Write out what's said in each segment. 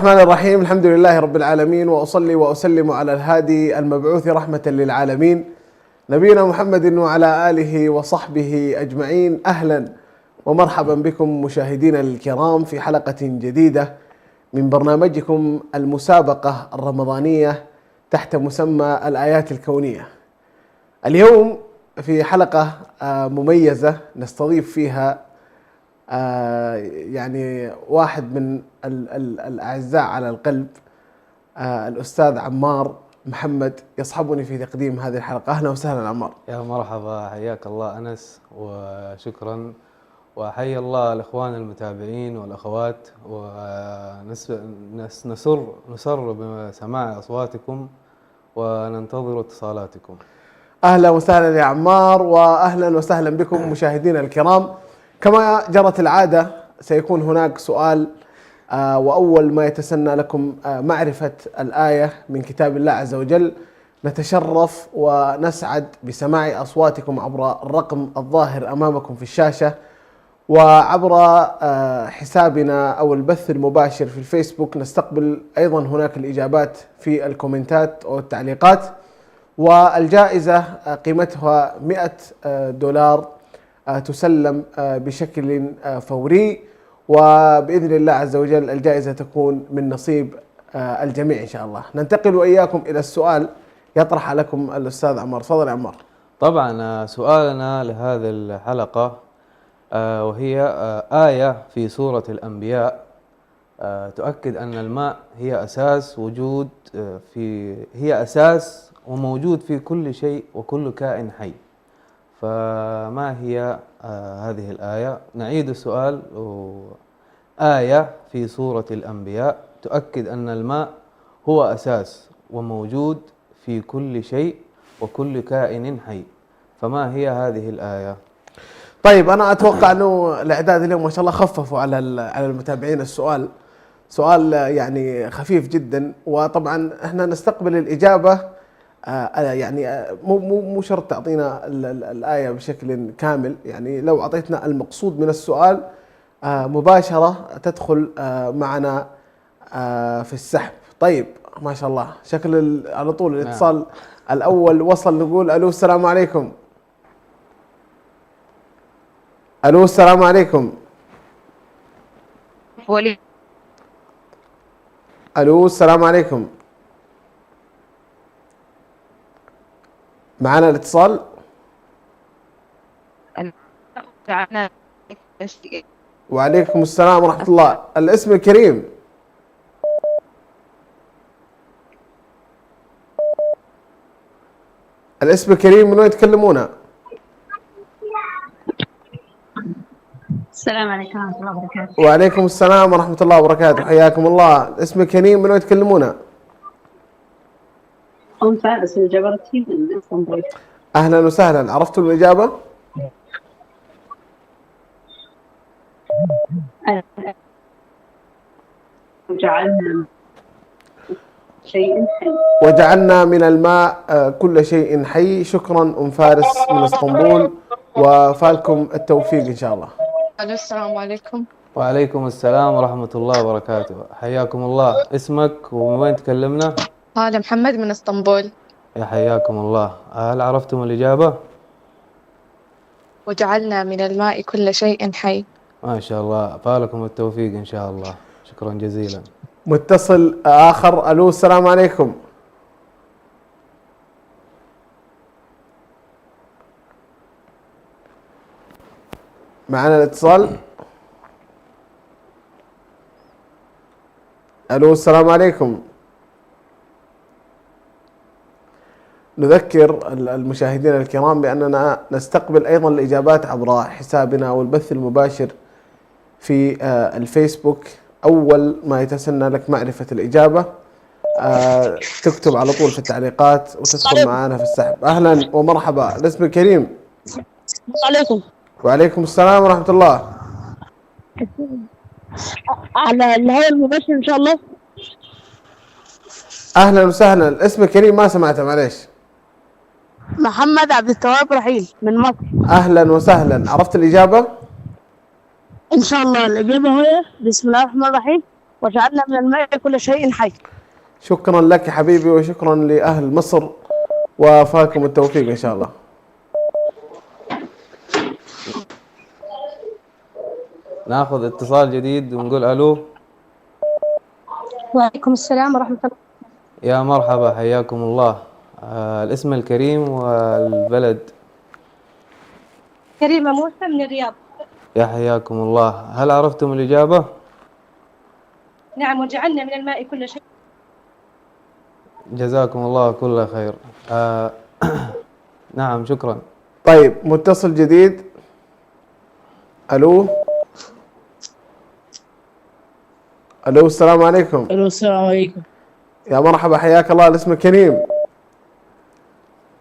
الرحمن الرحيم. الحمد لله رب العالمين، وأصلي وأسلم على الهادي المبعوث رحمة للعالمين نبينا محمد وعلى آله وصحبه أجمعين. أهلا ومرحبا بكم مشاهدينا الكرام في حلقة جديدة من برنامجكم المسابقة الرمضانية تحت مسمى الآيات الكونية. اليوم في حلقة مميزة نستضيف فيها يعني واحد من الأعزاء على القلب، الأستاذ عمار محمد يصحبني في تقديم هذه الحلقة. أهلا وسهلا عمار. يا مرحبا، حياك الله أنس وشكرا، وحيا الله الإخوان المتابعين والأخوات، ونسر بسماع أصواتكم وننتظر اتصالاتكم. أهلا وسهلا يا عمار، وأهلا وسهلا بكم مشاهدينا الكرام. كما جرت العادة سيكون هناك سؤال، وأول ما يتسنى لكم معرفة الآية من كتاب الله عز وجل. نتشرف ونسعد بسماع أصواتكم عبر الرقم الظاهر أمامكم في الشاشة، وعبر حسابنا أو البث المباشر في الفيسبوك. نستقبل أيضا هناك الإجابات في الكومنتات أو التعليقات، والجائزة قيمتها $100 تسلم بشكل فوري، وبإذن الله عز وجل الجائزة تكون من نصيب الجميع إن شاء الله. ننتقل وإياكم إلى السؤال يطرح لكم الأستاذ عمار. تفضل يا عمار. طبعا سؤالنا لهذه الحلقة وهي آية في سورة الأنبياء تؤكد أن الماء هي أساس وجود هي أساس وموجود في كل شيء وكل كائن حي. فما هي هذه الآية؟ نعيد السؤال. آية في سورة الأنبياء تؤكد أن الماء هو أساس وموجود في كل شيء وكل كائن حي. فما هي هذه الآية؟ طيب، أنا أتوقع أنه الإعداد اليوم ما شاء الله خففوا على المتابعين السؤال. سؤال يعني خفيف جدا، وطبعا احنا نستقبل الإجابة. يعني مو شرط تعطينا الآية بشكل كامل، يعني لو أعطيتنا المقصود من السؤال مباشرة تدخل معنا في السحب. طيب ما شاء الله، شكل على طول الاتصال الأول وصل. نقول ألو السلام عليكم. ألو السلام عليكم. ألو السلام عليكم. معنا الاتصال. وعليكم السلام ورحمة الله. الاسم الكريم. الاسم الكريم، من وين يتكلمون؟ السلام عليكم ورحمة الله وبركاته. وعليكم السلام ورحمة الله وبركاته، حياكم الله. الاسم الكريم، من وين يتكلمون؟ أم فارس الجبرتي من اسطنبول. أهلا وسهلا. عرفتوا الإجابة؟ وجعلنا شيء حي. وجعلنا من الماء كل شيء حي. شكرا أم فارس من اسطنبول، وفالكم التوفيق إن شاء الله. السلام عليكم. وعليكم السلام ورحمة الله وبركاته، حياكم الله. اسمك ومن وين تكلمنا؟ هلا محمد من اسطنبول. يا حياكم الله. هل عرفتم الإجابة؟ وجعلنا من الماء كل شيء حي. ما شاء الله، فالكم التوفيق إن شاء الله. شكرا جزيلا. متصل آخر. ألو السلام عليكم. معنا الاتصال. ألو السلام عليكم. نذكر المشاهدين الكرام بأننا نستقبل أيضا الإجابات عبر حسابنا والبث المباشر في الفيسبوك. أول ما يتسنى لك معرفة الإجابة تكتب على طول في التعليقات وتدخل معنا في السحب. أهلا ومرحبا. الاسم الكريم. عليكم. وعليكم السلام ورحمة الله. على الهواء المباشر إن شاء الله. أهلا وسهلا. الاسم الكريم ما سمعته، معليش. محمد عبد التواب رحيل من مصر. أهلا وسهلا. عرفت الإجابة؟ إن شاء الله الإجابة هي بسم الله الرحمن الرحيم وجعلنا من الماء كل شيء حي. شكرا لك يا حبيبي، وشكرا لأهل مصر، وفاكم التوفيق إن شاء الله. ناخذ اتصال جديد ونقول الو. وعليكم السلام ورحمة الله. يا مرحبا، حياكم الله. الاسم الكريم والبلد. كريمة موسى من الرياض. يا حياكم الله. هل عرفتم الإجابة؟ نعم، وجعلنا من الماء كل شيء. جزاكم الله كل خير. نعم، شكرا. طيب، متصل جديد. الو الو، السلام عليكم. الو السلام عليكم. يا مرحبا، حياك الله. الاسم كريم.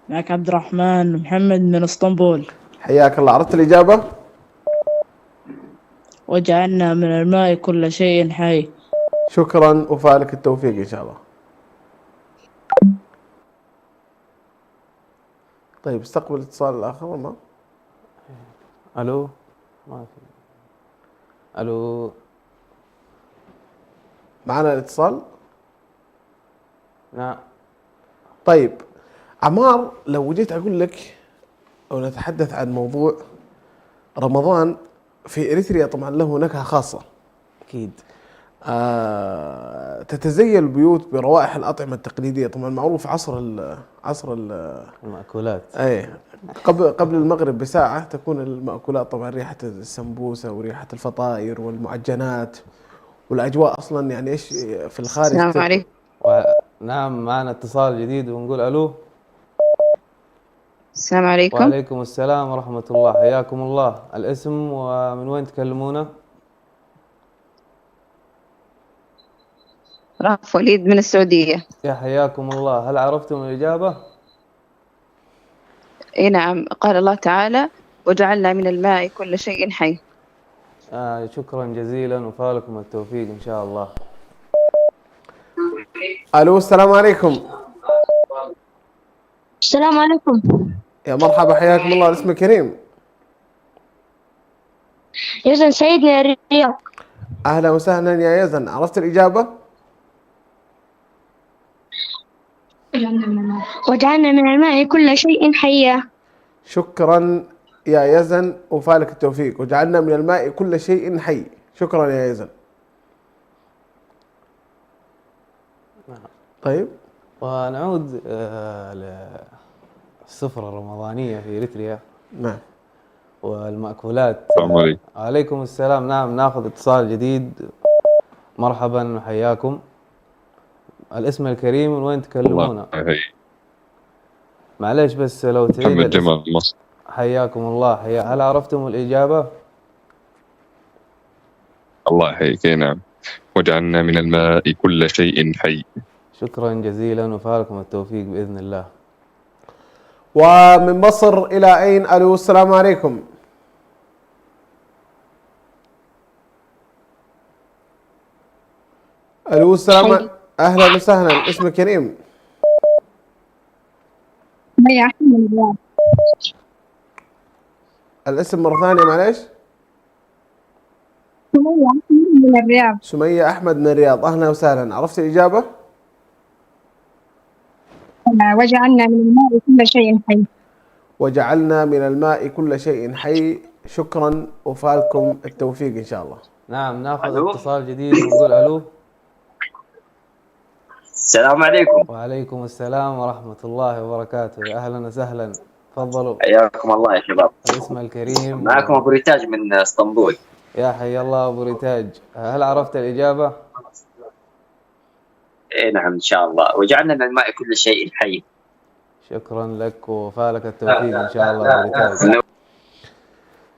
معك عبد الرحمن محمد من اسطنبول. حياك الله. عرفت الإجابة؟ وجعلنا من الماء كل شيء حي. شكرا، وفالك التوفيق إن شاء الله. طيب، استقبل الاتصال الآخر. ما الو، ما في. الو، معنا الاتصال. نعم. طيب عمار، لو جيت أقول لك أو نتحدث عن موضوع رمضان في إريتريا، طبعا له نكهة خاصة أكيد. تتزين البيوت بروائح الأطعمة التقليدية. طبعا معروف عصر المأكولات. أي قبل المغرب بساعة تكون المأكولات، طبعا ريحة السمبوسة وريحة الفطائر والمعجنات، والأجواء أصلا يعني إيش في الخارج. السلام عليكم. نعم، معنا اتصال جديد ونقول ألو. السلام عليكم. وعليكم السلام ورحمة الله، حياكم الله. الاسم ومن وين تكلمونا؟ رأف وليد من السعودية. يا حياكم الله. هل عرفتم الإجابة؟ اي نعم، قال الله تعالى: وجعلنا من الماء كل شيء حي. شكرا جزيلا، وفالكم التوفيق إن شاء الله. ألو، السلام عليكم. السلام عليكم. يا مرحبا، حياكم الله. الاسم كريم. يزن سيد من الرياض. أهلا وسهلا يا يزن. عرفت الإجابة؟ وجعلنا من الماء كل شيء حي. شكرا يا يزن، وفالك التوفيق. وجعلنا من الماء كل شيء حي. شكرا يا يزن. طيب، ونعود للسفرة الرمضانية في إريتريا. نعم. والمأكولات. السلام عليكم. وعليكم السلام. نعم، ناخذ اتصال جديد. مرحبا وحياكم. الاسم الكريم من وين تكلمونا؟ الله يحيي. معليش بس لو تعيد محمد الاسم. جمال مصر. حياكم الله. هل عرفتم الإجابة؟ الله يحييك. نعم، وجعلنا من الماء كل شيء حي. شكرا جزيلا، وفالكم التوفيق بإذن الله. ومن مصر إلى أين؟ ألو، السلام عليكم. ألو، السلام. أهلا وسهلا. اسمك كريم. سمية أحمد من الرياض. الاسم مرة ثانية معليش. سمية أحمد من الرياض. سمية أحمد من الرياض. أهلا وسهلا. عرفت الإجابة؟ وجعلنا من الماء كل شيء حي. وجعلنا من الماء كل شيء حي. شكرا، وفالكم التوفيق إن شاء الله. نعم، ناخذ اتصال جديد ونقول ألو. السلام عليكم. وعليكم السلام ورحمة الله وبركاته. يا أهلا وسهلا، تفضلوا. حياكم الله يا شباب. الاسم الكريم. معكم أبو ريتاج من اسطنبول. يا حي الله أبو ريتاج. هل عرفت الإجابة؟ إيه نعم إن شاء الله. وجعلنا من الماء كل شيء حي. شكرا لك، وفالك التوفيق إن شاء الله أبو ريتاج.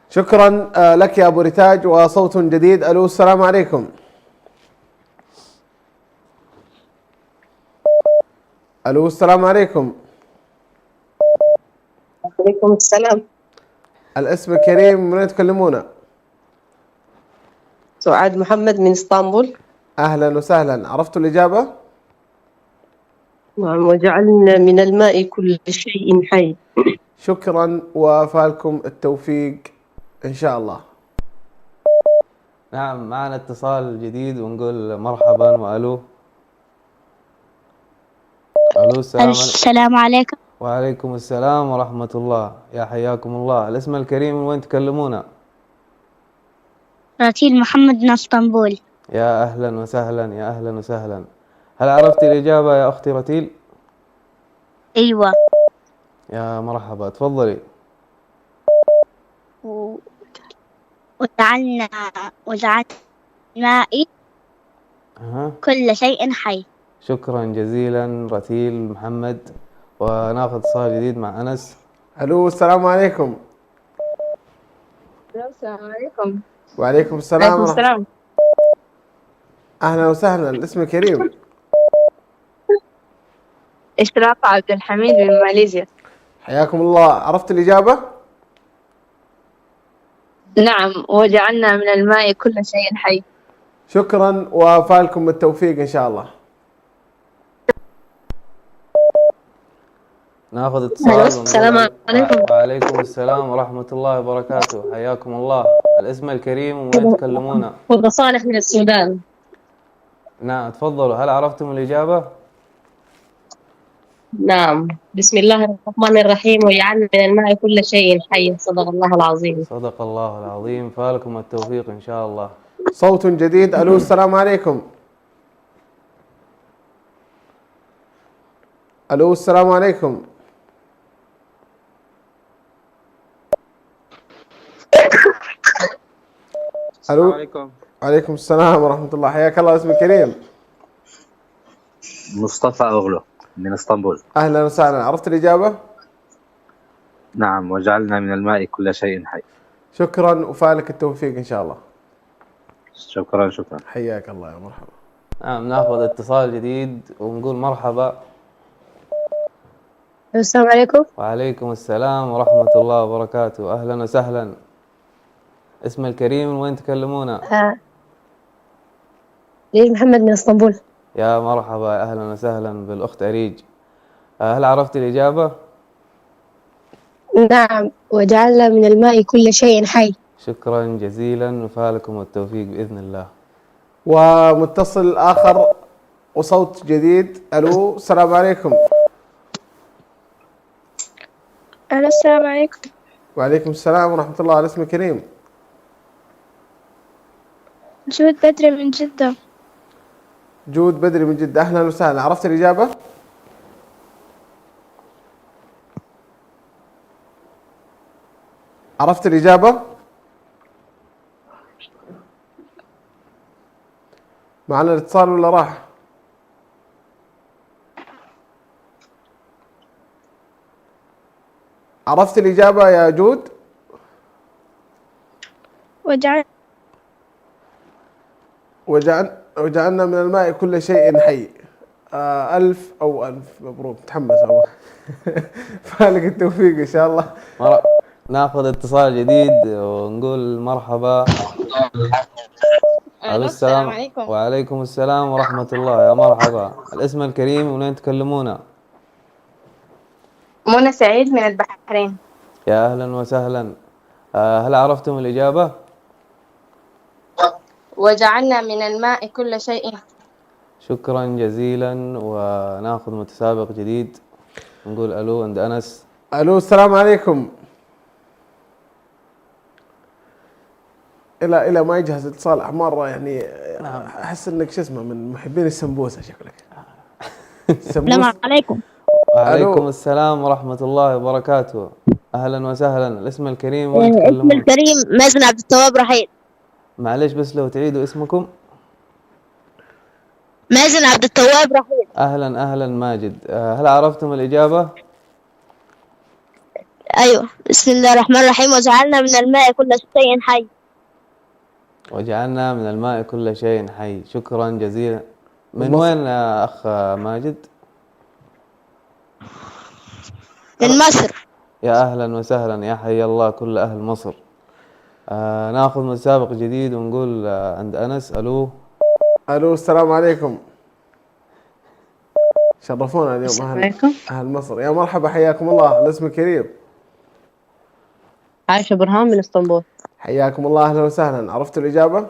شكرا لك يا أبو ريتاج. وصوت جديد. ألو، السلام عليكم. ألو، السلام عليكم. وعليكم السلام. الاسم كريم، من وين تكلمونا؟ سعاد محمد من اسطنبول. أهلا وسهلا. عرفتوا الإجابة؟ نعم، وجعلنا من الماء كل شيء حي. شكرا، وفالكم التوفيق إن شاء الله. نعم، معنا اتصال جديد ونقول مرحبا وألو. ألو، السلام عليكم. وعليكم السلام ورحمة الله، يا حياكم الله. الاسم الكريم من وين تكلمونا؟ رتيل محمد من اسطنبول. يا أهلا وسهلا، يا أهلا وسهلا. هل عرفتي الإجابة يا أختي رتيل؟ أيوة. يا مرحبا، تفضلي. وجعلنا الماء كل شيء حي. شكرا جزيلا رتيل محمد. وناخذ اتصال جديد مع أنس. الو، السلام عليكم. السلام عليكم. وعليكم السلام عليكم السلام. اهلا وسهلا، الاسم الكريم. إشراق عبد الحميد من ماليزيا. حياكم الله، عرفت الإجابة؟ نعم، وجعلنا من الماء كل شيء حي. شكرا وفالكم التوفيق إن شاء الله. ناخذ اتصال. السلام عليكم. وعليكم السلام ورحمة الله وبركاته، حياكم الله. الاسم الكريم ومن تكلمونا؟ هدى صالح من السودان. نعم، تفضلوا. هل عرفتم الإجابة؟ نعم، بسم الله الرحمن الرحيم، وجعلنا من الماء كل شيء حي. صدق الله العظيم. صدق الله العظيم، فالكم التوفيق إن شاء الله. صوت جديد. ألو، السلام عليكم. ألو، السلام عليكم. ألو. السلام عليكم. وعليكم السلام ورحمة الله، حياك الله. اسم الكريم؟ مصطفى أغلو من اسطنبول. أهلا وسهلا، عرفت الإجابة؟ نعم، وجعلنا من الماء كل شيء حي. شكرا وفالك التوفيق إن شاء الله. شكرا شكرا. حياك الله، يا مرحبا. نعم، ناخذ اتصال جديد ونقول مرحبا. السلام عليكم. وعليكم السلام ورحمة الله وبركاته، أهلا وسهلا. اسم الكريم من وين تكلمونا؟ ليش محمد من اسطنبول. يا مرحبا، يا أهلا وسهلا بالأخت أريج. هل عرفت الإجابة؟ نعم، وجعلنا من الماء كل شيء حي. شكرا جزيلا وفالكم التوفيق بإذن الله. ومتصل آخر وصوت جديد. ألو، السلام عليكم. ألو، السلام عليكم. وعليكم السلام ورحمة الله. الاسم الكريم؟ جود بدري من جدة. جود بدري من جدة، أهلا وسهلا. عرفت الإجابة؟ عرفت الإجابة؟ معنا الاتصال ولا راح؟ عرفت الإجابة يا جود؟ وجعلنا من الماء كل شيء حي. ألف مبروك، تحمس أبو. فالك التوفيق إن شاء الله. ناخذ اتصال جديد ونقول مرحبا. السلام عليكم. وعليكم السلام ورحمة الله، يا مرحبا. الاسم الكريم ومن تكلمونا؟ منى سعيد من البحرين. يا أهلا وسهلا. هل عرفتم الإجابة؟ وجعلنا من الماء كل شيء. شكرا جزيلا. وناخذ متسابق جديد نقول ألو عند أنس. ألو، السلام عليكم. إلى ما يجهز اتصال أحمر، يعني أحس إنك شو اسمه من محبين السمبوسة شكلك. السلام عليكم. وعليكم السلام ورحمة الله وبركاته، أهلا وسهلا. الاسم الكريم وين تكلمون؟ اسم الكريم مازن عبد التواب رحيل. معلش بس لو تعيدوا اسمكم. مازن عبد التواب رحيل. أهلا أهلا ماجد. هل عرفتم الإجابة؟ أيوة، بسم الله الرحمن الرحيم. وجعلنا من الماء كل شيء حي. وجعلنا من الماء كل شيء حي. شكرا جزيلا. من وين يا أخ ماجد؟ من مصر. يا أهلا وسهلا، يا حي الله كل أهل مصر. ناخذ مسابق جديد ونقول عند أنس. ألو. ألو، السلام عليكم. شرفونا اليوم أهل مصر. يا مرحبا، حياكم الله. الاسم الكريم؟ عائشة برهان من اسطنبول. حياكم الله، أهلا وسهلا. عرفتوا الإجابة؟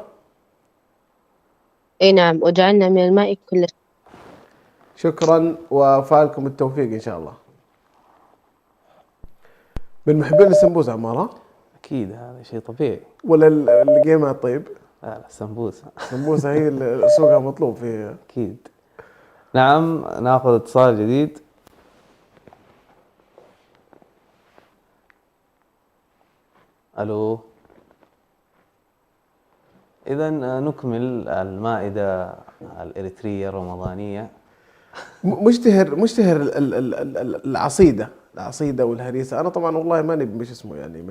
أي نعم، وجعلنا من الماء كل شيء. شكرا وفالكم التوفيق إن شاء الله. من محبين السمبوسة عمارة؟ أكيد هذا شيء طبيعي. ولا القيمة طيب؟ لا السمبوسة. السمبوسة هي اللي سوقها مطلوب فيها. أكيد. نعم، ناخذ اتصال جديد. ألو. إذا نكمل المائدة الإريترية الرمضانية. مشتهر العصيدة والهريسة. أنا طبعا والله ماني مش اسمه يعني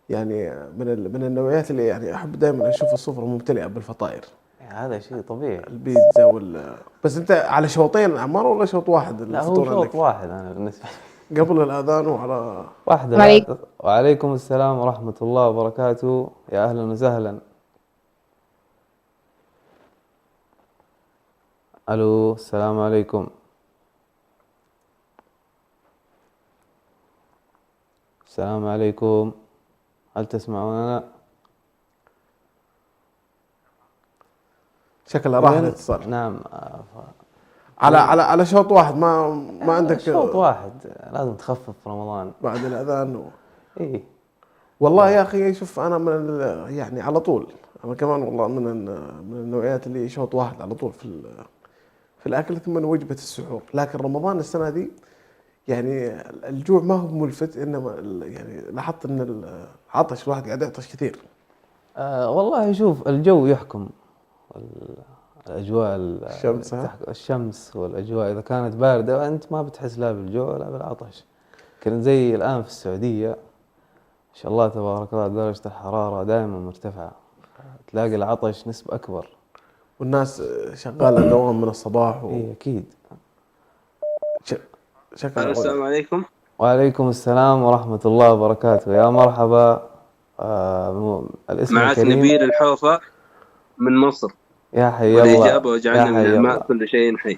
من النوعيات اللي يعني أحب دائما أشوف السفرة ممتلئة بالفطائر. هذا شيء طبيعي. البيتزا بس أنت على شوطين عمار ولا شوط واحد؟ لا هو شوط واحد أنا بالنسبة لي. قبل الأذان وعلى واحدة. وعليكم السلام ورحمة الله وبركاته، يا أهلا وسهلا. ألو، السلام عليكم. السلام عليكم، هل تسمعوننا؟ شكلها راح الاتصال. نعم. على شوط واحد ما عندك شوط واحد، لازم تخفف رمضان بعد الأذان إيه والله يا أخي شوف أنا يعني على طول أنا كمان والله من النوعيات اللي شوط واحد على طول في الأكل ثم وجبة السحور. لكن رمضان السنة دي يعني الجوع ما هو ملفت، إنما يعني لاحظت إن العطش الواحد قاعد يعطش كثير. والله شوف الجو يحكم، الأجواء الشمس والأجواء إذا كانت باردة أنت ما بتحس لا بالجوع ولا بالعطش. لكن زي الآن في السعودية ما شاء الله تبارك الله درجة الحرارة دائما مرتفعة، تلاقي العطش نسبة أكبر والناس شغالة دوام من الصباح إيه أكيد. شكرا. السلام عليكم. وعليكم السلام ورحمة الله وبركاته، يا مرحبا. الاسم معك الكريم نبيل الحوفة من مصر. يا حي الله. والإجابة وجعلنا من الماء كل شيء حي.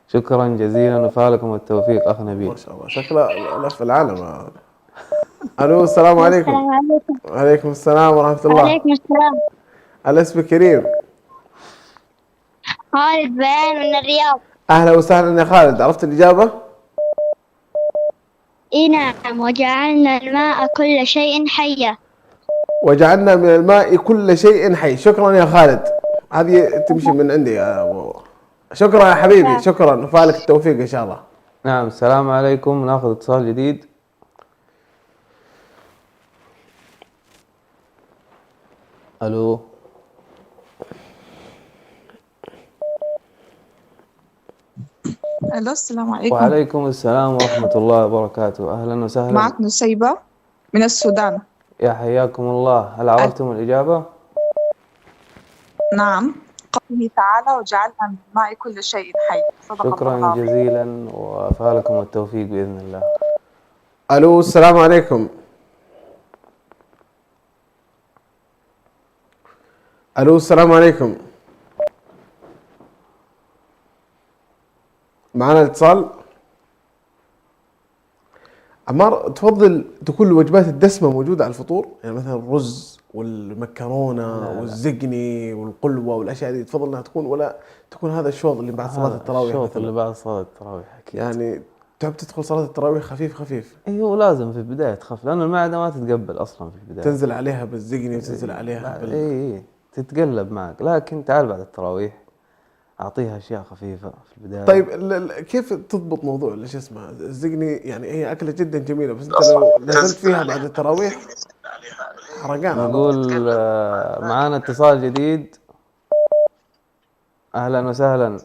شكرا جزيلا وفالكم التوفيق أخ نبيل. ما شاء الله شكله لف العالم. ألو، السلام عليكم. السلام عليكم. وعليكم السلام ورحمة الله. وعليكم السلام. الاسم الكريم. خالد بيان من الرياض. أهلا وسهلا يا خالد، عرفت الإجابة؟ إي نعم، وجعلنا الماء كل شيء حيا. وجعلنا من الماء كل شيء حي. شكرا يا خالد، هذه تمشي من عندي يا أبو. شكرا يا حبيبي، شكرا وفالك التوفيق إن شاء الله. نعم، السلام عليكم، ناخذ اتصال جديد. ألو. ألو، السلام عليكم. وعليكم السلام ورحمة الله وبركاته، أهلا وسهلا. معك نسيبة من السودان. يا حياكم الله، هل عرفتم الإجابة؟ نعم، قوله تعالى وجعلنا من الماء كل شيء حي. شكرا جزيلا وفالكم التوفيق بإذن الله. ألو، السلام عليكم. ألو، السلام عليكم. معنا الاتصال. عمار، تفضل تكون الوجبات الدسمة موجودة على الفطور؟ يعني مثلا الرز والمكرونة والزقني والقلوة والأشياء دي تفضل أنها تكون، ولا تكون هذا الشوط اللي بعد صلاة التراويح؟ الشوط اللي بعد صلاة التراويح أكيد. يعني تحب تدخل صلاة التراويح خفيف؟ أيوه لازم في البداية تخف، لأنه المعدة ما تتقبل أصلا في البداية. تنزل عليها بالزقني وتنزل عليها إيه تتقلب معك، لكن تعال بعد التراويح أعطيها أشياء خفيفة في البداية. طيب كيف تضبط موضوع شو اسمه الزقني؟ يعني هي أكلة جدا جميلة، بس أنت لو نزلت فيها بعد التراويح حرقان. نقول معانا اتصال جديد. أهلا وسهلا،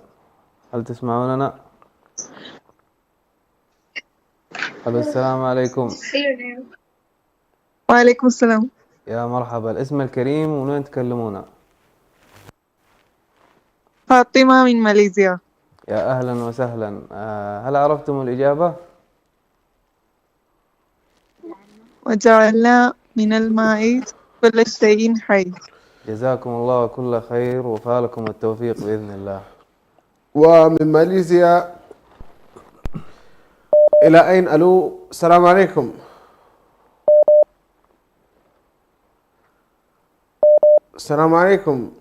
هل تسمعوننا؟ ألو، السلام عليكم. وعليكم السلام. يا مرحبا، الاسم الكريم ومن وين تكلمونا؟ فاطمة من ماليزيا. يا أهلا وسهلا، هل عرفتم الإجابة؟ وجعلنا من الماء كل شيء حي. جزاكم الله كل خير وفالكم التوفيق بإذن الله. ومن ماليزيا إلى أين؟ ألو، السلام عليكم. السلام عليكم.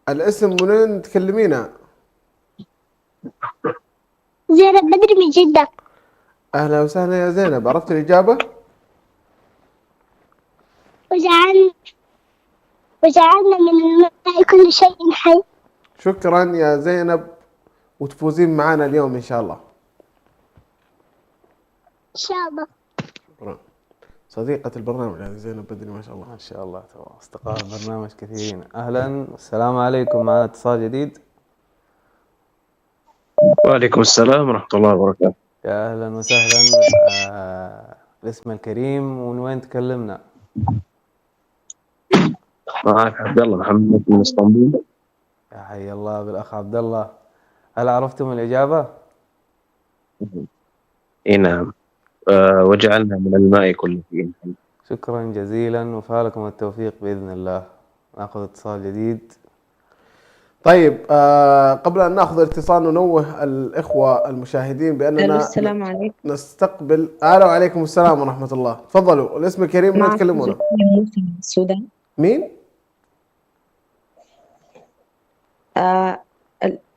الاسم من وين تكلمينا؟ زينب بدري من جدة. أهلا وسهلا يا زينب، عرفت الإجابة؟ وجعلنا من الماء كل شيء حي. شكرا يا زينب، وتفوزين معنا اليوم إن شاء الله. إن شاء الله. شكرا. صديقة البرنامج هذه زينب بدري ما شاء الله. ما شاء الله، أصدقاء البرنامج كثيرين. أهلا، السلام عليكم، معنا اتصال جديد. وعليكم السلام ورحمة الله وبركاته. يا أهلا وسهلا. الاسم الكريم ومن وين تكلمنا؟ معك عبد الله محمد من اسطنبول. يا حي الله بالأخ عبد الله، هل عرفتم الإجابة؟ اي نعم. وجعلنا من الماء كل شيء حي. شكرا جزيلا وفالكم التوفيق بإذن الله. ناخذ اتصال جديد. طيب قبل أن نأخذ الاتصال ننوه الإخوة المشاهدين بأننا السلام عليكم. نستقبل. أهلا وعليكم السلام ورحمة الله. تفضلوا، الاسم الكريم من يتكلمونه؟ من السودان. مين؟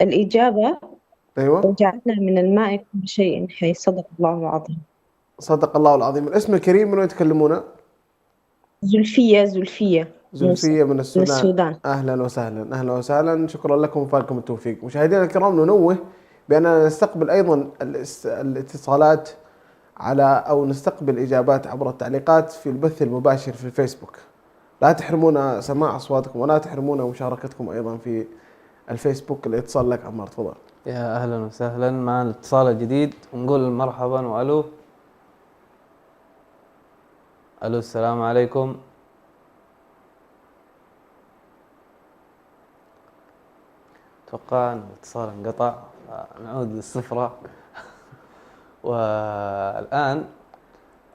الإجابة أيوة. وجعلنا من الماء كل شيء حي. صدق الله العظيم. صدق الله العظيم. الاسم الكريم من وين يتكلمونه؟ زلفية من السودان. أهلا وسهلا، أهلا وسهلا، شكرا لكم وفالكم التوفيق. مشاهدينا الكرام، ننوه بأننا نستقبل أيضا الاتصالات أو نستقبل إجابات عبر التعليقات في البث المباشر في الفيسبوك. لا تحرمونا سماع أصواتكم ولا تحرمونا مشاركتكم أيضا في الفيسبوك. الاتصال لك عمار، تفضل. يا أهلا وسهلا، معنا الاتصال الجديد ونقول مرحبا وألو. ألو، السلام عليكم. أتوقع أن الاتصال انقطع، نعود للصفرة. والآن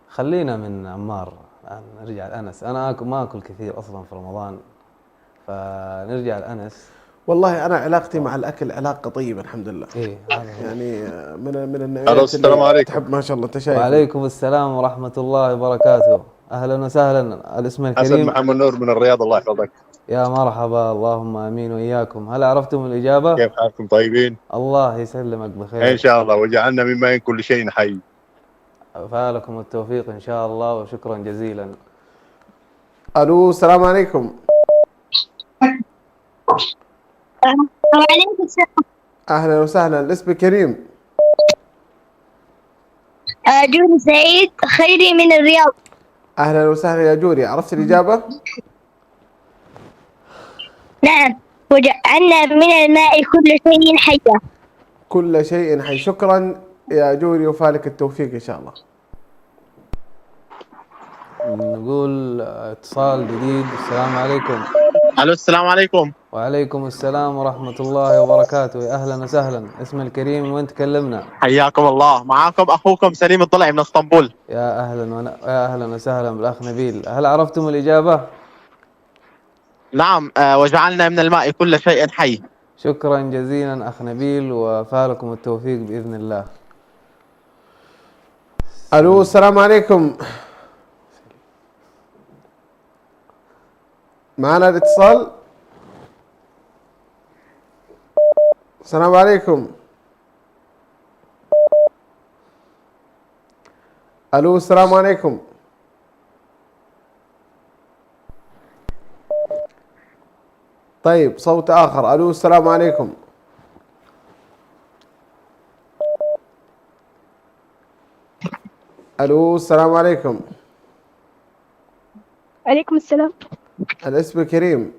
خلينا من عمار، نرجع لأنس. أنا ما أكل كثير أصلا في رمضان، فنرجع لأنس. والله أنا علاقتي مع الأكل علاقة طيبة الحمد لله. إيه يعني من النوعيات السلام عليكم. تحب ما شاء الله. أنت شايف. وعليكم السلام ورحمة الله وبركاته. أهلا وسهلا. الاسم الكريم؟ حسن محمد نور من الرياض، الله يحفظك. يا مرحبا، اللهم امين وإياكم. هل عرفتم الإجابة؟ كيف حالكم؟ طيبين؟ الله يسلمك بخير إن شاء الله. وجعلنا من ماء كل شيء حي. فالكم التوفيق إن شاء الله وشكرا جزيلا. ألو، السلام عليكم. وعليكم السلام. أهلا وسهلا، الاسم الكريم؟ جوري سعيد خيري من الرياض. أهلا وسهلا يا جوري، عرفت الإجابة؟ نعم، وجعلنا من الماء كل شيء حي. كل شيء حي. شكرا يا جوري وفالك التوفيق إن شاء الله. نقول اتصال جديد. السلام عليكم. الو، السلام عليكم. وعليكم السلام ورحمة الله وبركاته. يا أهلا وسهلا. اسم الكريم وين تكلمنا؟ حياكم الله، معاكم أخوكم سليم الضلعي من اسطنبول. يا أهلا وسهلا بالأخ نبيل. هل عرفتم الإجابة؟ نعم، وجعلنا من الماء كل شيء حي. شكرا جزيلا أخ نبيل وفالكم التوفيق بإذن الله. ألو، السلام عليكم. معنا الاتصال. السلام عليكم. ألو، السلام عليكم. طيب، صوت آخر. ألو، السلام عليكم. ألو، السلام عليكم. عليكم السلام. الاسم الكريم؟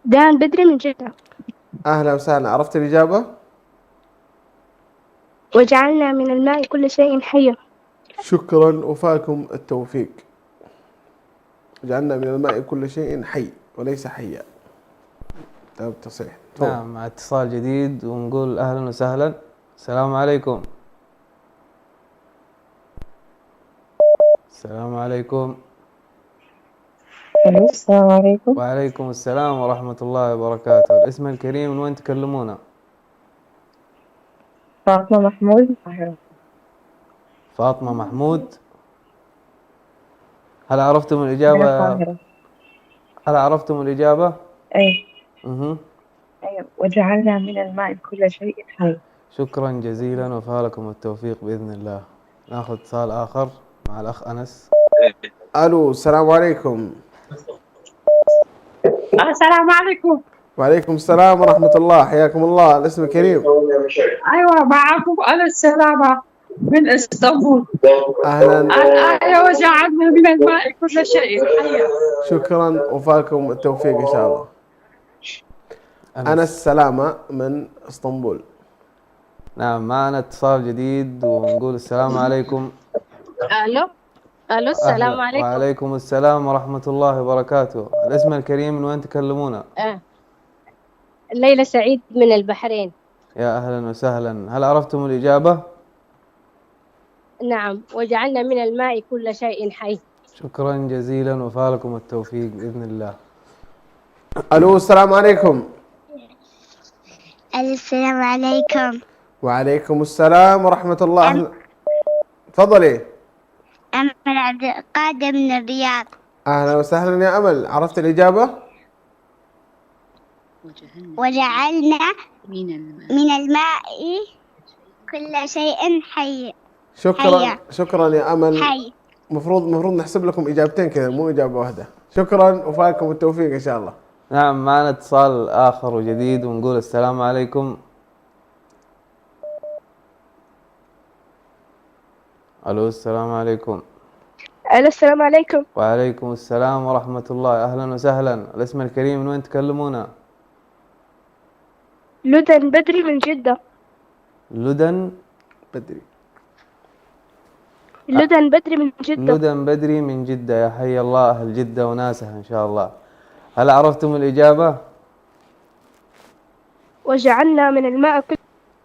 دان بدري من جدة. أهلا وسهلا، عرفت الإجابة؟ وجعلنا من الماء كل شيء حي. شكرا وفاكم التوفيق. جعلنا من الماء كل شيء حي وليس حيا. تمام، تصحيح. نعم، مع اتصال جديد ونقول أهلا وسهلا. السلام عليكم. السلام عليكم. السلام عليكم. وعليكم السلام ورحمة الله وبركاته. الاسم الكريم من وين تكلمونا؟ فاطمة محمود. فاطمة محمود. هل عرفتم الإجابة؟ هل عرفتم الإجابة؟ أي مه. أي وجعلنا من الماء كل شيء حي. شكرا جزيلا وفالكم التوفيق بإذن الله. ناخذ اتصال آخر مع الأخ أنس. الو السلام عليكم. السلام عليكم. وعليكم السلام ورحمة الله، حياكم الله. الاسم الكريم. أيوة معكم أنا السلامة من اسطنبول. أهلا. الآية وجعلنا من الماء كل شيء حي. شكرا وفالكم التوفيق إن شاء الله. أنا السلامة من اسطنبول. نعم معنا اتصال جديد ونقول السلام عليكم. الو السلام عليكم. وعليكم السلام ورحمة الله وبركاته. الاسم الكريم من وين تكلمونا؟ ليلى سعيد من البحرين. يا أهلا وسهلا. هل عرفتم الإجابة؟ نعم وجعلنا من الماء كل شيء حي. شكرا جزيلا وفالكم التوفيق بإذن الله. الو السلام عليكم. السلام عليكم. وعليكم السلام ورحمة الله. تفضلي. أمل عبد القادر من الرياض. أهلا وسهلا يا أمل، عرفت الإجابة؟ وجعلنا من الماء كل شيء حي. شكرا يا أمل. حي. مفروض نحسب لكم إجابتين كذا مو إجابة واحدة. شكرا وفالكم التوفيق إن شاء الله. نعم معنا اتصال آخر وجديد ونقول السلام عليكم. ألو السلام عليكم. الو السلام عليكم. وعليكم السلام ورحمة الله. أهلا وسهلا. الاسم الكريم من وين تكلمونا؟ لدن بدري من جدة. لدن بدري. لدن بدري من جدة. لدن بدري من جدة. يا حي الله أهل جدة وناسها إن شاء الله. هل عرفتم الإجابة؟ وجعلنا من الماء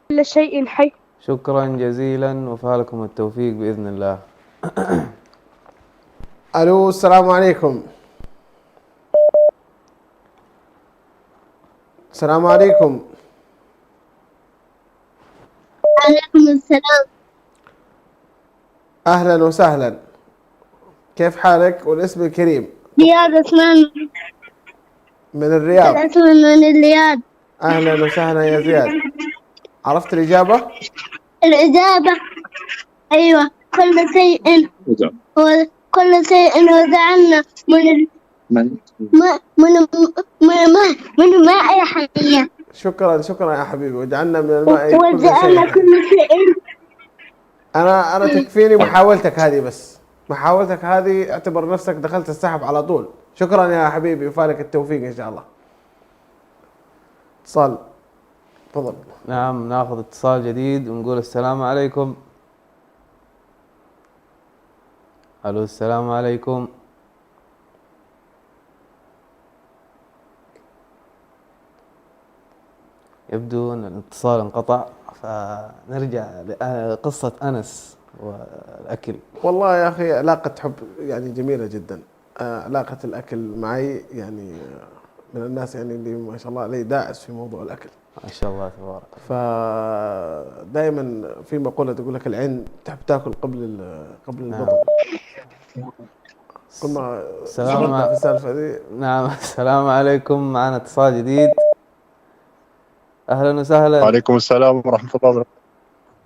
كل شيء حي. شكرا جزيلا وفالكم التوفيق بإذن الله. الو السلام عليكم. السلام عليكم. عليكم السلام. أهلا وسهلا، كيف حالك؟ والاسم الكريم؟ زياد عثمان من الرياض. من الرياض. أهلا وسهلا يا زياد، عرفت الإجابة؟ الإجابة أيوة كل شيء وجعلنا من الماء حيا. شكرا يا حبيبي. وجعلنا من الماء وجعلنا كل شيء. أنا تكفيني محاولتك هذه، بس محاولتك هذه اعتبر نفسك دخلت السحب على طول. شكرا يا حبيبي وفالك التوفيق إن شاء الله. اتصال تفضل. نعم ناخذ اتصال جديد ونقول السلام عليكم. الو السلام عليكم. يبدو ان الاتصال انقطع، فنرجع لقصة أنس والأكل. والله يا أخي علاقة حب يعني جميلة جدا. علاقة الأكل معي يعني من الناس يعني اللي ما شاء الله عليه داعس في موضوع الأكل. ما شاء الله تبارك. فدائما في مقولة تقول لك العين تحب تاكل قبل البطن. كنا السلام في السالفة دي. نعم السلام عليكم. معنا اتصال جديد. أهلا وسهلا. وعليكم السلام ورحمة الله وبركاته.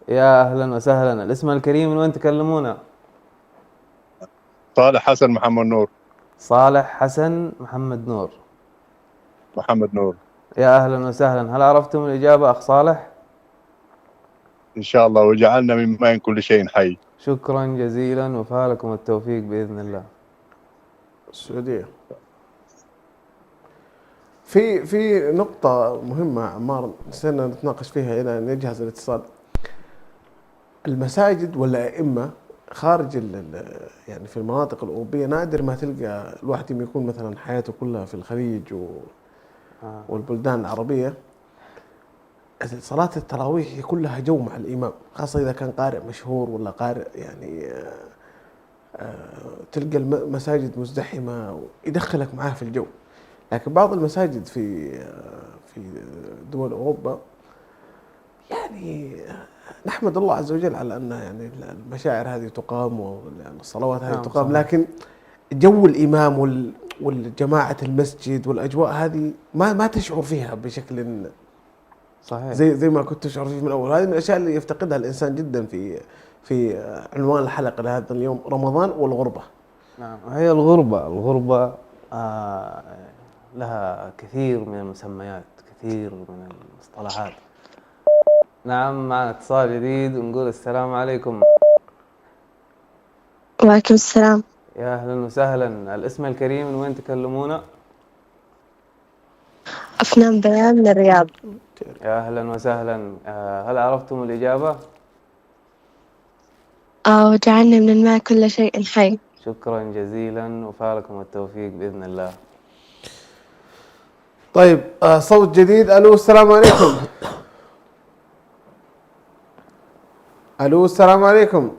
يا أهلا وسهلا. الاسم الكريم من وين تكلمونا؟ صالح حسن محمد نور. صالح حسن محمد نور. محمد نور. يا أهلا وسهلا. هل عرفتم الإجابة أخ صالح؟ إن شاء الله. وجعلنا من ماء كل شيء حي. شكرا جزيلا وفالكم التوفيق بإذن الله. السعودية. في نقطة مهمة عمار نسينا نتناقش فيها إلى أن يجهز الاتصال. المساجد والأئمة خارج يعني في المناطق الأوروبية نادر ما تلقى الواحد يكون مثلا حياته كلها في الخليج والبلدان العربية. صلاة التراويح كلها جو مع الإمام، خاصة إذا كان قارئ مشهور ولا قارئ يعني تلقى المساجد مزدحمة ويدخلك معاه في الجو. لكن بعض المساجد في دول أوروبا يعني نحمد الله عز وجل على أن يعني المشاعر هذه تقام والصلوات هذه تقام، لكن جو الإمام والجماعة المسجد والأجواء هذه ما تشعر فيها بشكل صحيح. زي ما كنت تشعر فيه من أول. هذه من الأشياء اللي يفتقدها الإنسان جدا في عنوان الحلقة لهذا اليوم، رمضان والغربة. نعم، هي الغربة لها كثير من المسميات، كثير من المصطلحات. نعم، معنا اتصال جديد ونقول السلام عليكم. وعليكم السلام. يا أهلا وسهلا، الاسم الكريم من وين تكلمونا؟ أفنان بيان من الرياض. يا أهلا وسهلا، هل عرفتم الإجابة؟ وجعلنا من الماء كل شيء حي. شكرا جزيلا وفالكم التوفيق بإذن الله. طيب، صوت جديد. ألو السلام عليكم. ألو السلام عليكم،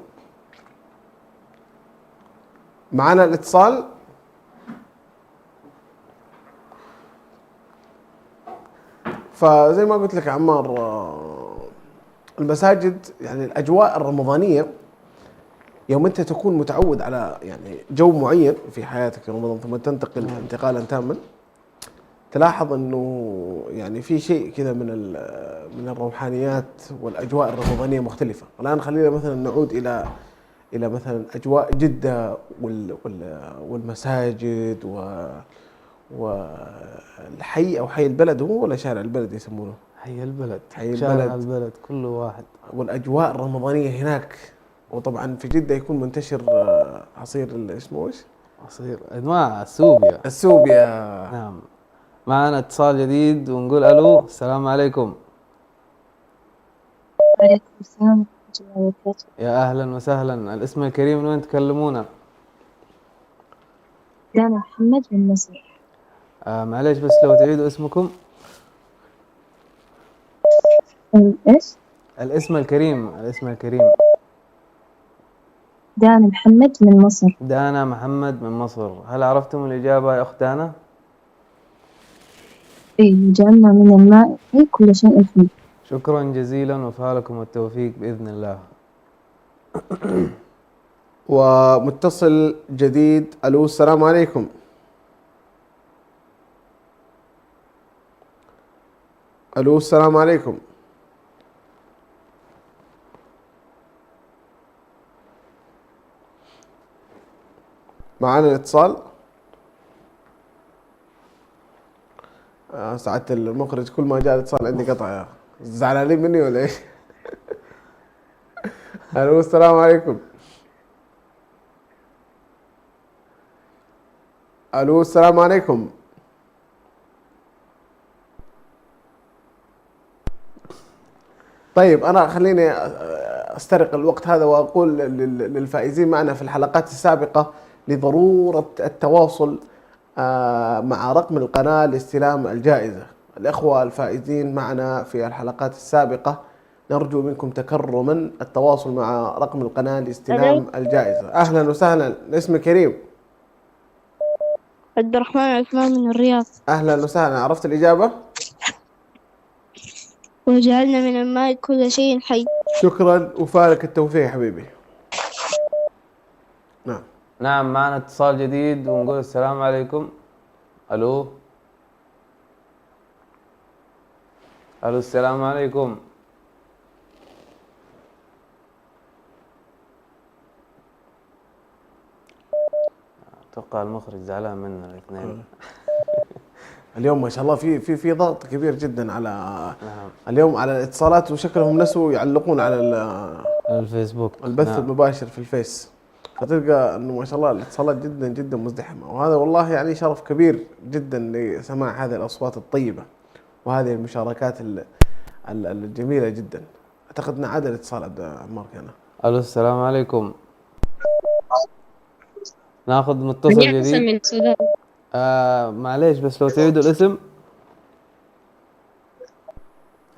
معنا الاتصال. فزي ما قلت لك يا عمار، المساجد يعني الأجواء الرمضانية يوم أنت تكون متعود على يعني جو معين في حياتك في رمضان ثم تنتقل انتقالا تاما، تلاحظ انه يعني في شيء كذا من الروحانيات والاجواء الرمضانيه مختلفه. الان خلينا مثلا نعود الى مثلا اجواء جده والمساجد والحي او حي البلد، هو ولا شارع البلد يسمونه؟ حي البلد، شارع البلد كل واحد. والاجواء الرمضانيه هناك. وطبعا في جده يكون منتشر عصير اسمه ايش؟ عصير انواع السوبيا. السوبيا. نعم. معنا اتصال جديد ونقول الو السلام عليكم. وعليكم السلام ورحمة الله وبركاته. يا اهلا وسهلا، الاسم الكريم من وين تكلمونا؟ دانا محمد من مصر. معليش بس لو تعيدوا اسمكم. ايش؟ الاسم الكريم. دانا محمد من مصر. دانا محمد من مصر، هل عرفتم الإجابة يا أخت دانا؟ إيه، جعلنا من الماء كل شيء حي. شكرا جزيلا وفالكم التوفيق بإذن الله. ومتصل جديد. ألو السلام عليكم. ألو السلام عليكم. معنا الاتصال. سعادة المخرج، كل ما جاء الاتصال عندي قطع. يا زعلانين مني ولا ايش؟ الو السلام عليكم. الو السلام عليكم. طيب، انا خليني استرق الوقت هذا واقول للفائزين معنا في الحلقات السابقة لضرورة التواصل مع رقم القناة لاستلام الجائزة. الأخوة الفائزين معنا في الحلقات السابقة نرجو منكم تكرما التواصل مع رقم القناة لاستلام الجائزة. أهلا وسهلا، اسمك كريم؟ عبد الرحمن عثمان من الرياض. أهلا وسهلا، عرفت الإجابة؟ وجعلنا من الماء كل شيء حي. شكرا وفالك التوفيق يا حبيبي. نعم، معنا اتصال جديد ونقول السلام عليكم. الو السلام عليكم. اتوقع المخرج زعلان منا الاثنين. اليوم ما شاء الله في ضغط كبير جدا على اليوم على الاتصالات، وشكلهم نسوا يعلقون على الفيسبوك البث المباشر في الفيس، فتلقى انه ما شاء الله الاتصالات جدا جدا مزدحمه. وهذا والله يعني شرف كبير جدا لسماع هذه الاصوات الطيبه وهذه المشاركات الجميله جدا. اعتقد ان عاد الاتصال عبد عمار كان. الو السلام عليكم. ناخذ متصل جديد من السودان. معليش بس لو تعيدوا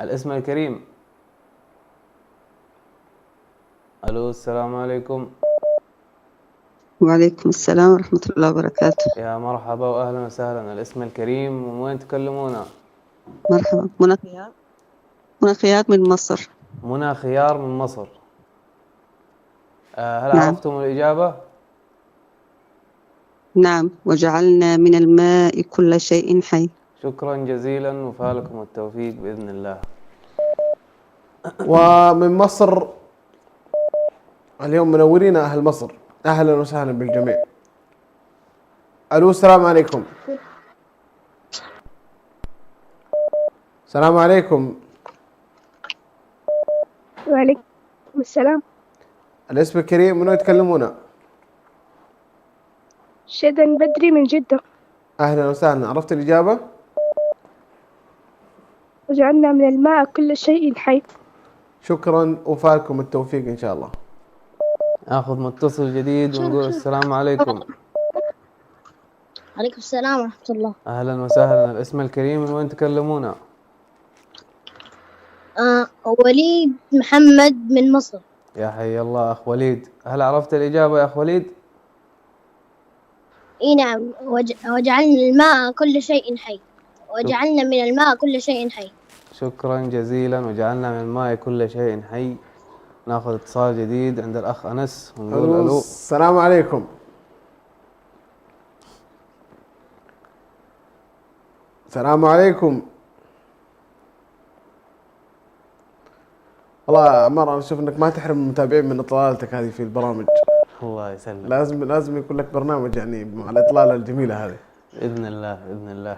الاسم الكريم. الو السلام عليكم. وعليكم السلام ورحمة الله وبركاته. يا مرحبا واهلا وسهلا، الاسم الكريم ومن وين تكلمونا؟ مرحبا، منى خيار من مصر. منى خيار من مصر. هل عرفتم الإجابة؟ نعم، وجعلنا من الماء كل شيء حي. شكرا جزيلا وفالكم التوفيق بإذن الله. ومن مصر اليوم منورين أهل مصر، أهلا وسهلا بالجميع. ألو السلام عليكم. السلام عليكم. وعليكم السلام. الاسم الكريم، منو يتكلمون؟ شدن بدري من جدة. أهلا وسهلا. عرفت الإجابة؟ وجعلنا من الماء كل شيء حي. شكرا وفالكم التوفيق إن شاء الله. آخذ متصل جديد ونقول السلام عليكم. عليكم السلام ورحمة الله. أهلا وسهلا. الاسم الكريم، من وين تكلمونا؟ وليد محمد من مصر. يا حي الله أخ وليد، هل عرفت الإجابة يا أخ وليد؟ إي نعم، وجعلنا الماء كل شيء حي. وجعلنا من الماء كل شيء حي. شكرا جزيلا. وجعلنا من الماء كل شيء حي. ناخذ اتصال جديد عند الأخ أنس ونقول ألو. السلام عليكم. السلام عليكم. والله يا عمار انا اشوف انك ما تحرم المتابعين من اطلالتك هذه في البرامج. الله يسلمك. لازم يكون لك برنامج يعني مع الاطلاله الجميله هذه. باذن الله باذن الله.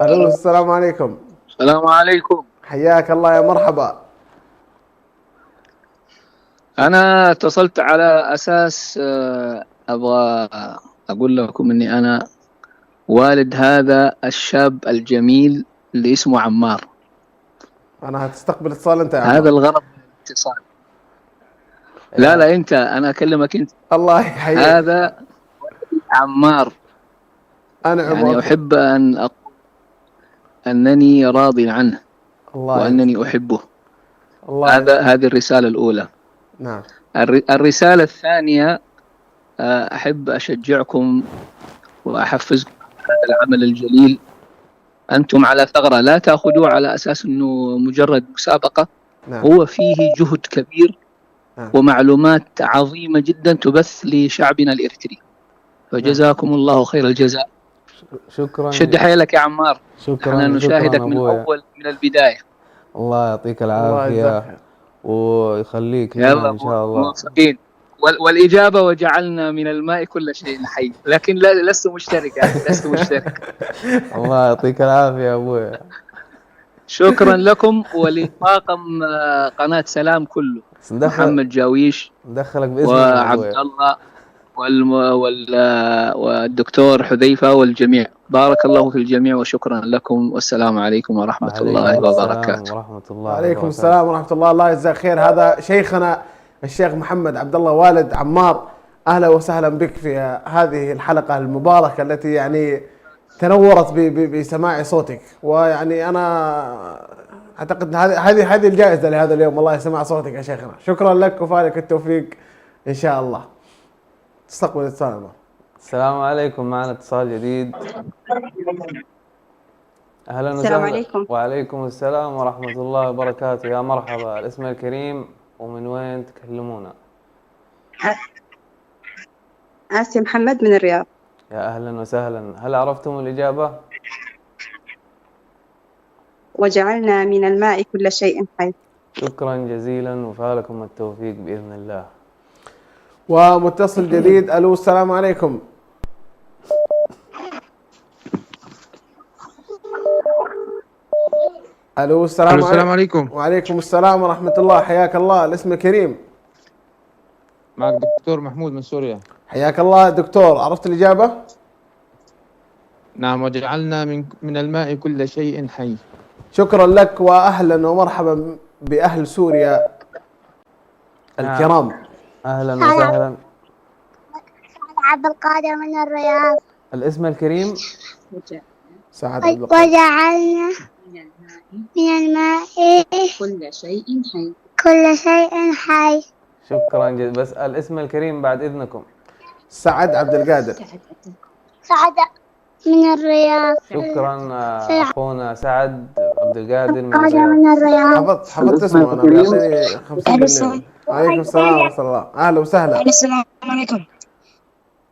الو السلام عليكم. السلام عليكم. حياك الله يا مرحبا. انا اتصلت على اساس ابغى اقول لكم اني انا والد هذا الشاب الجميل اللي اسمه عمار. انا هتستقبل اتصال انت يا عمار. هذا الغرض من الاتصال. لا انت، انا اكلمك انت. الله يحييك. هذا عمار. انا يعني احب ان اقول انني راضي عنه وانني احبه. هذه الرسالة الاولى. نعم. الرسالة الثانية، احب اشجعكم واحفزكم هذا العمل الجليل. أنتم على ثغرة، لا تأخذوه على أساس أنه مجرد مسابقة. نعم. هو فيه جهد كبير. نعم. ومعلومات عظيمة جدا تبث لشعبنا الإريتري. فجزاكم الله خير الجزاء. شكرا. شد حيلك يا عمار. شكرا. احنا نشاهدك من أول من البداية. الله يعطيك العافية ويخليك لنا إن شاء الله. موفقين. والإجابة وجعلنا من الماء كل شيء حي، لكن لست مشترك. الله يعطيك العافية يا أبوي. شكرا لكم ولطاقم قناة سلام كله، محمد جاويش ندخلك باسمك وعبد الله والدكتور حذيفة والجميع. بارك الله في الجميع وشكرا لكم، والسلام عليكم ورحمة الله وبركاته. ورحمة الله. وعليكم السلام ورحمة الله. الله يجزاك خير. هذا شيخنا الشيخ محمد عبد الله والد عمار. اهلا وسهلا بك في هذه الحلقة المباركة التي يعني تنورت بسماع صوتك، ويعني انا اعتقد هذه الجائزة لهذا اليوم. والله سمع صوتك يا شيخنا. شكرا لك وفالك التوفيق ان شاء الله. تستقبل اتصال. السلام عليكم. معنا اتصال جديد. اهلا وسهلا. السلام عليكم. وعليكم السلام ورحمة الله وبركاته. يا مرحبا. الاسم الكريم ومن وين تكلمونا؟ آسيا محمد من الرياض. يا أهلا وسهلا. هل عرفتم الإجابة؟ وجعلنا من الماء كل شيء حي. شكرا جزيلا وفالكم التوفيق بإذن الله. ومتصل جديد. ألو السلام عليكم. ألو السلام عليكم. وعليكم السلام ورحمة الله. حياك الله. الاسم الكريم. معك دكتور محمود من سوريا. حياك الله دكتور. عرفت الإجابة؟ نعم. وجعلنا من الماء كل شيء حي. شكرا لك وأهلا ومرحبا بأهل سوريا الكرام. أهلا وسهلا. عبد القادر من الرياض. الاسم الكريم؟ سعد. وجعلنا من الماء كل شيء حي. كل شيء حي. شكرا جزيلا. بس الاسم الكريم بعد إذنكم. سعد عبد القادر. سعد من الرياض. شكرا أخونا سعد عبد القادر من الرياض. حفظت اسمه أنا بيعطيني 50%. وعليكم السلام ورحمة الله. أهلا وسهلا. السلام عليكم. السلام عليكم. وعليكم السلام ورحمة الله. السلام عليكم. السلام عليكم. السلام عليكم. السلام عليكم. السلام عليكم. السلام عليكم.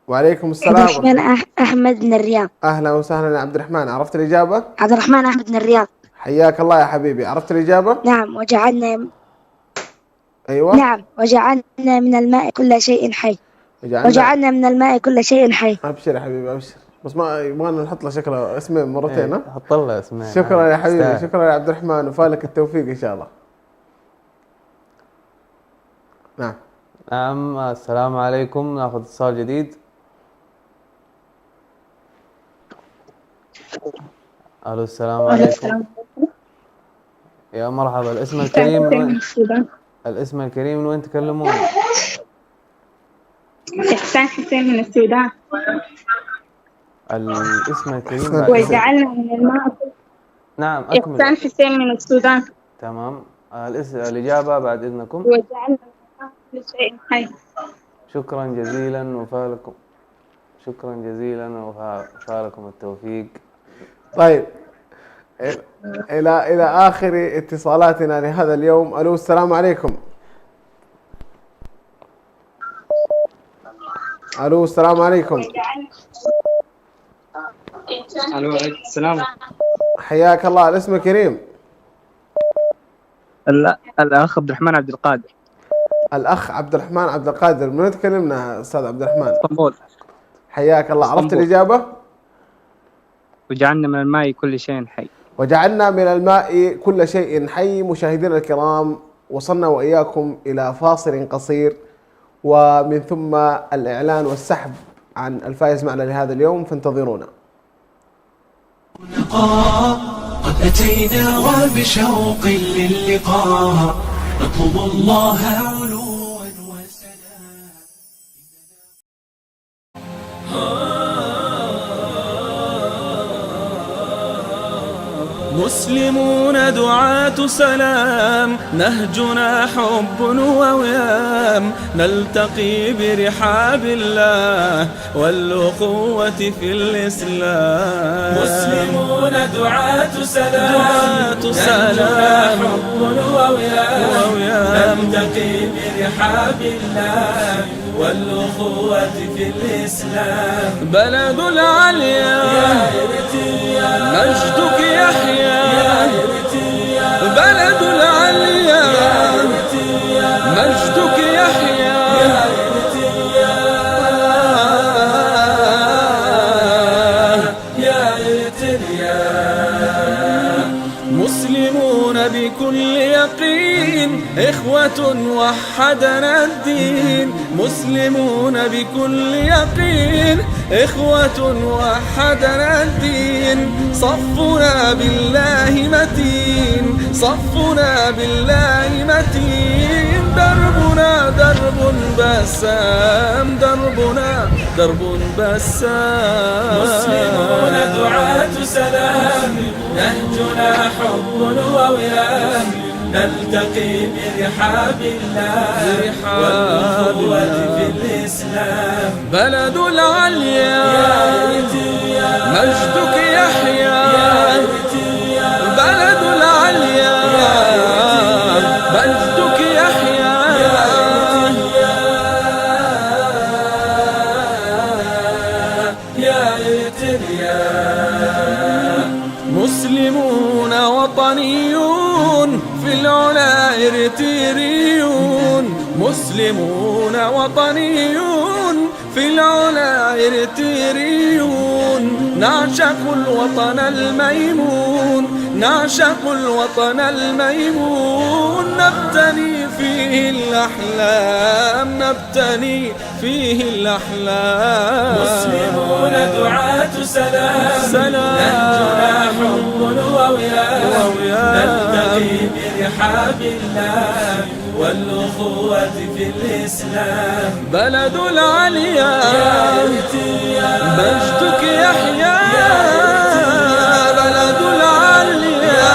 وعليكم عبد السلام. الرحمن أحمد من الرياض. أهلا وسهلا يا عبد الرحمن، عرفت الإجابة؟ عبد الرحمن أحمد من الرياض. حياك الله يا حبيبي، عرفت الإجابة؟ نعم، وجعلنا أيوة. نعم، وجعلنا من الماء كل شيء حي. وجعلنا من الماء كل شيء حي. أبشر يا حبيبي أبشر، بس ما يبغانا نحط له شكله اسمين مرتين. ها حط له اسمين. شكرا يا حبيبي، شكرا يا عبد الرحمن، وفالك التوفيق إن شاء الله. نعم، السلام عليكم. ناخذ اتصال جديد. الو السلام عليكم. يا مرحبا، الاسم الكريم من وين؟ الاسم الكريم من وين تكلمون؟ إحسان حسين من السودان. الاسم الكريم وجعلنا من الماء. نعم أكمل. إحسان حسين من السودان. تمام. الإجابة بعد إذنكم. وجعلنا كل شيء حي. شكرا جزيلا وفالكم، شكرا جزيلا وفالكم التوفيق. طيب، إلى آخر اتصالاتنا لهذا اليوم. ألو السلام عليكم. ألو السلام عليكم. الو السلام. حياك الله، الاسم الكريم. الأخ عبد الرحمن عبد القادر. الأخ عبد الرحمن عبد القادر، من وين تكلمنا أستاذ عبد الرحمن؟ اسطنبول. حياك الله، عرفت الإجابة؟ وجعلنا من الماء كل شيء حي. وجعلنا من الماء كل شيء حي. مشاهدينا الكرام، وصلنا وإياكم إلى فاصل قصير، ومن ثم الإعلان والسحب عن الفائز معنا لهذا اليوم، فانتظرونا. قد أتينا وبشوق للقاء نطلب الله علوا وسلام. مسلمون دعاة سلام، نهجنا حب ووئام، نلتقي برحاب الله والأخوة في الإسلام. مسلمون دعاة سلام، نهجنا حب ووئام، نلتقي برحاب الله والأخوة في الإسلام. بلد العليا مجدك يحيى، بلد العليا مجدك يحيى. يا إرتريا مسلمون بكل يقين، إخوة وحدنا الدين. مسلمون بكل يقين، إخوة وحدنا الدين. صفنا بالله متين، صفنا بالله متين. دربنا درب بسام، دربنا درب بسام. مسلمون دعاة سلام، نهجنا حب ووئام، نلتقي برحاب الله والأخوة في الإسلام. بلد العليا مجدك يحيى، بلد العليا مجدك يحيى. يا إرتريا مسلمون وطنيون، في العلا إرتريون. مسلمون وطنيون، في العلا إرتريون. نعشق الوطن الميمون، نعشق الوطن الميمون. نبتني فيه الأحلام، نبتني فيه الأحلام. مسلمون دعاة سلام، نهجنا حب ووئام، نلتقي برحاب الله والأخوة في الإسلام. بلد العليا مجدك يحيى، بلد العليا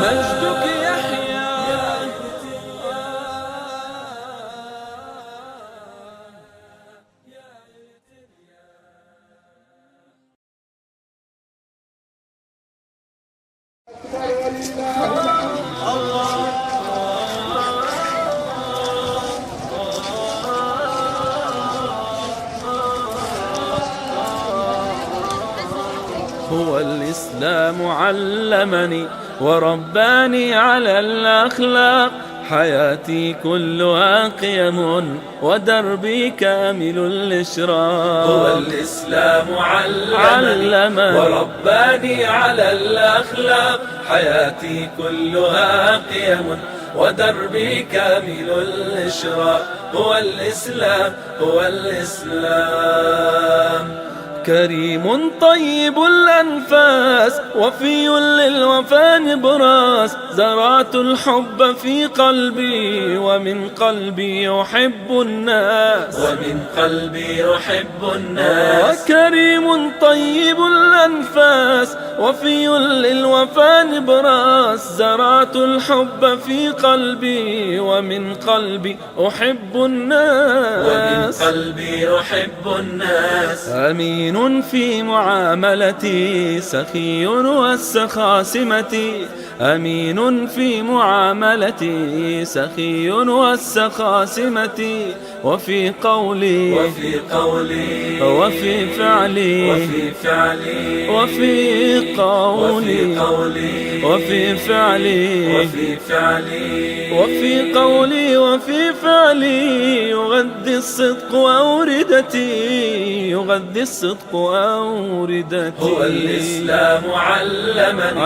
مجدك يحيى. الإسلام علمني ورباني على الأخلاق حياتي كلها قيم ودربي كامل الإشراق هو الإسلام علمني ورباني على الأخلاق حياتي كلها قيم ودربي كامل الإشراق هو الإسلام هو الإسلام كريم طيب الأنفاس وفي للوفا نبراس زرعت الحب في قلبي ومن قلبي أحب الناس ومن قلبي أحب الناس كريم طيب الأنفاس وفي للوفا نبراس زرعت الحب في قلبي ومن قلبي أحب الناس ومن قلبي أحب الناس أمين في معاملتي سخي والسخا سمتي أمين في معاملتي سخي والسخا سمتي وفي قولي وفي وفي فعلي وفي قولي وفي فعلي وفي قولي وفي فعلي يغذي الصدق أوردتي هو الإسلام علمني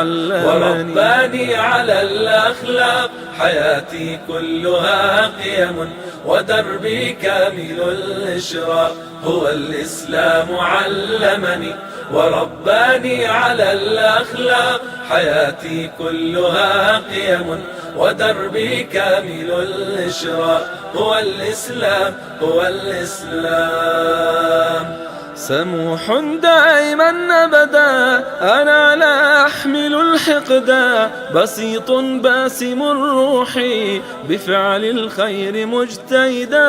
ورباني على الأخلاق حياتي كلها قيم ودربي كامل الإشراق هو الإسلام علمني ورباني على الأخلاق حياتي كلها قيم ودربي كامل الإشراق هو الإسلام هو الإسلام سموح دائما أبدا أنا لا أحمل الحقدا بسيط باسم الروح بفعل الخير مجتهدا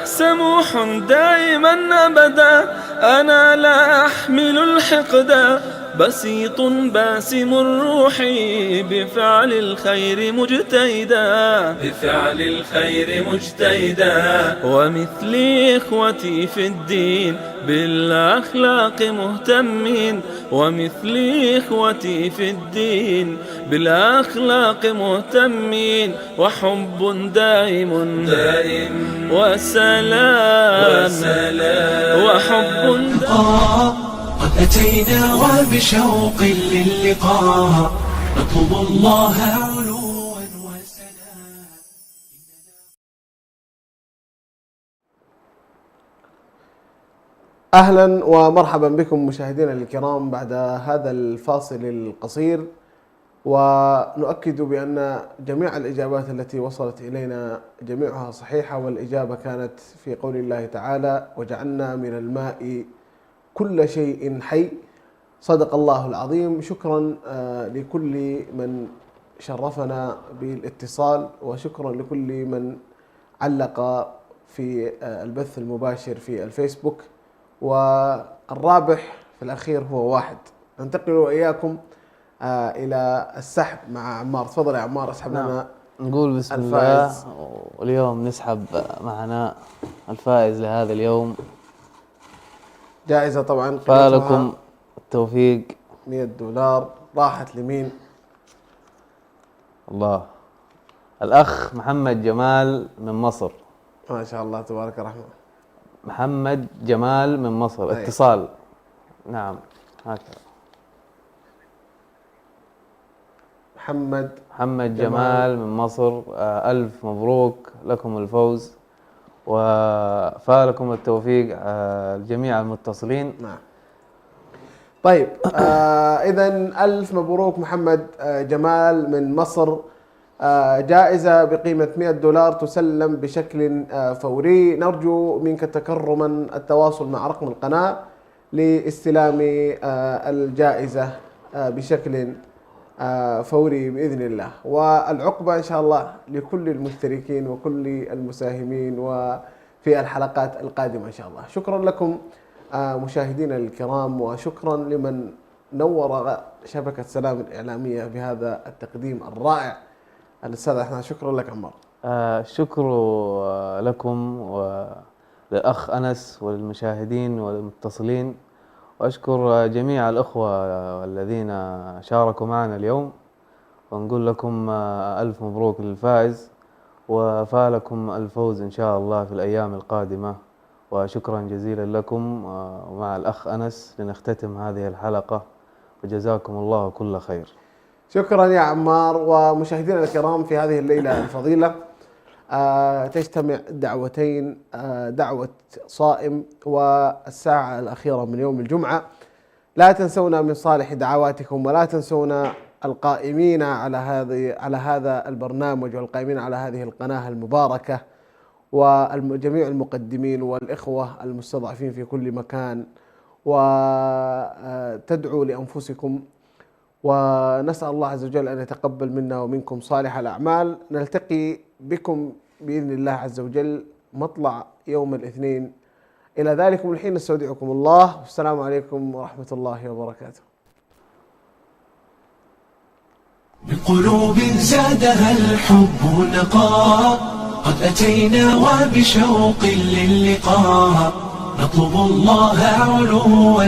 سموح دائما أبدا أنا لا أحمل الحقدا بسيط باسم الروح بفعل الخير مجتهدا ومثلي إخوتي في الدين بالأخلاق مهتمين ومثلي إخوتي في الدين بالأخلاق مهتمين وحب دائم وسلام وحب قد أتينا وبشوق للقاء نطلب الله علوا وسلام. أهلا ومرحبا بكم مشاهدينا الكرام بعد هذا الفاصل القصير، ونؤكد بأن جميع الإجابات التي وصلت إلينا جميعها صحيحة، والإجابة كانت في قول الله تعالى وجعلنا من الماء كل شيء حي. صدق الله العظيم. شكرا لكل من شرفنا بالاتصال، وشكرا لكل من علق في البث المباشر في الفيسبوك، والرابح في الأخير هو واحد. ننتقل وإياكم إلى السحب مع عمار. تفضل يا عمار، اسحب لنا. نقول بسم الفائز. الله، واليوم نسحب معنا الفائز لهذا اليوم. جائزة طبعا فلكم التوفيق. $100 راحت لمين؟ الله. الأخ محمد جمال من مصر. ما شاء الله تبارك الرحمن. محمد جمال من مصر. اتصال. نعم هكذا. محمد جمال من مصر. ألف مبروك لكم الفوز، وفالكم التوفيق جميع المتصلين. نعم. طيب إذن ألف مبروك محمد جمال من مصر. جائزة بقيمة $100 تسلم بشكل فوري. نرجو منك تكرما التواصل مع رقم القناة لاستلام الجائزة بشكل فوري بإذن الله، والعقبة إن شاء الله لكل المشتركين وكل المساهمين وفي الحلقات القادمة إن شاء الله. شكرا لكم مشاهدينا الكرام، وشكرا لمن نور شبكة سلام الإعلامية بهذا التقديم الرائع. الأستاذ أحمد، شكرا لك عمار. شكر لكم وللأخ أنس وللمشاهدين والمتصلين، وأشكر جميع الأخوة الذين شاركوا معنا اليوم، ونقول لكم ألف مبروك للفائز، وفالكم الفوز إن شاء الله في الأيام القادمة. وشكرا جزيلا لكم، ومع الأخ أنس لنختتم هذه الحلقة، وجزاكم الله كل خير. شكرا يا عمار. ومشاهدينا الكرام، في هذه الليلة الفضيلة تجتمع دعوتين، دعوة صائم والساعة الأخيرة من يوم الجمعة. لا تنسونا من صالح دعواتكم، ولا تنسونا القائمين على هذا البرنامج والقائمين على هذه القناة المباركة، وجميع المقدمين والإخوة المستضعفين في كل مكان، وتدعوا لأنفسكم، ونسأل الله عز وجل أن يتقبل منا ومنكم صالح الأعمال. نلتقي بكم بإذن الله عز وجل مطلع يوم الاثنين. إلى ذلكم الحين نستودعكم الله، والسلام عليكم ورحمة الله وبركاته. بقلوب زادها الحب نقاء، قد أتينا وبشوق للقاء، نطلب الله علوا